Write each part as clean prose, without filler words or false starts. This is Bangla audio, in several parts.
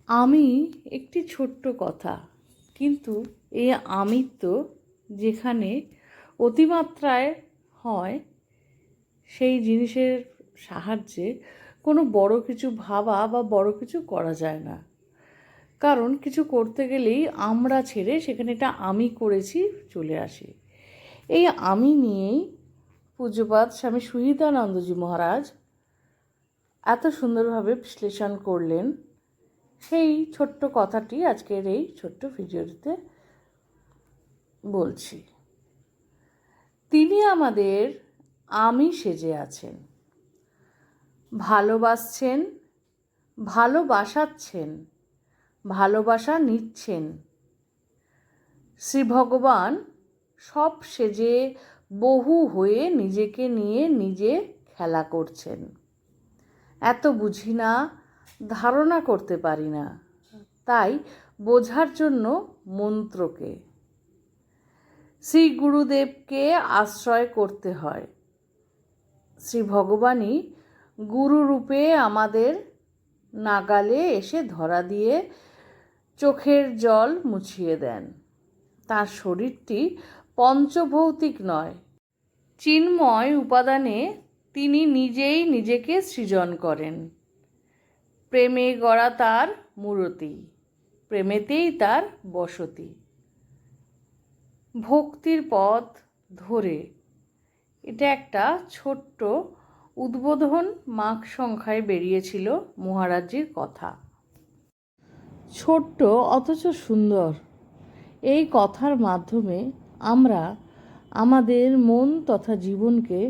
আমি একটি ছোট্ট কথা, কিন্তু এই আমিত্ব যেখানে অতিমাত্রায় হয়, সেই জিনিসের সাহায্যে কোনো বড় কিছু ভাবা বা বড় কিছু করা যায় না। কারণ কিছু করতে গেলেই আমরা ছেড়ে সেখানে এটা আমি করেছি চলে আসি। এই আমি নিয়েই পূজ্যপাদ স্বামী সুহিতানন্দজি মহারাজ এত সুন্দরভাবে বিশ্লেষণ করলেন। সেই ছোট্ট কথাটি আজকের এই ছোট্ট ভিডিওটিতে বলছি। তিনি আমাদের আমি সেজে আছেন, ভালোবাসছেন, ভালোবাসাচ্ছেন, ভালোবাসা নিচ্ছেন। শ্রী ভগবান সব সেজে বহু হয়ে নিজেকে নিয়ে নিজে খেলা করছেন। এত বুঝি না, ধারণা করতে পারি না, তাই বোঝার জন্য মন্ত্রকে, শ্রী গুরুদেবকে আশ্রয় করতে হয়। শ্রী ভগবানই গুরুরূপে আমাদের নাগালে এসে ধরা দিয়ে চোখের জল মুছিয়ে দেন। তার শরীরটি পঞ্চভৌতিক নয়, চিন্ময় উপাদানে তিনি নিজেই নিজেকে সৃজন করেন। প্রেমে গড়া তার মূরতি, প্রেমেতেই তার বসতি। ভক্তির পথ ধরে, এটা একটা ছোট্ট উদ্বোধন মাঘ সংখ্যায় বেরিয়েছিল মহারাজজির কথা। ছোট্ট অথচ সুন্দর এই কথার মাধ্যমে আমরা আমাদের মন তথা জীবনকে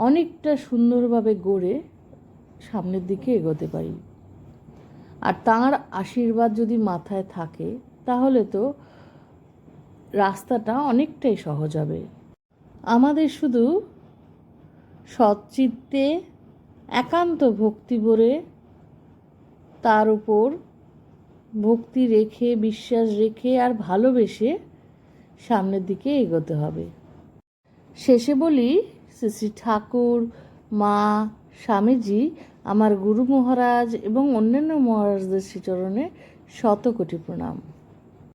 অনেকটা সুন্দরভাবে গড়ে সামনের দিকে এগোতে পারি। আর তাঁর আশীর্বাদ যদি মাথায় থাকে তাহলে তো রাস্তাটা অনেকটাই সহজ হবে। আমাদের শুধু সৎচিত্তে একান্ত ভক্তি ভরে, তার উপর ভক্তি রেখে, বিশ্বাস রেখে আর ভালোবেসে সামনের দিকে এগোতে হবে। শেষে বলি, শ্রী শ্রী ঠাকুর, মা, স্বামীজি, আমার গুরু মহারাজ এবং অন্যান্য মহারাজদের শ্রীচরণে শত কোটি প্রণাম।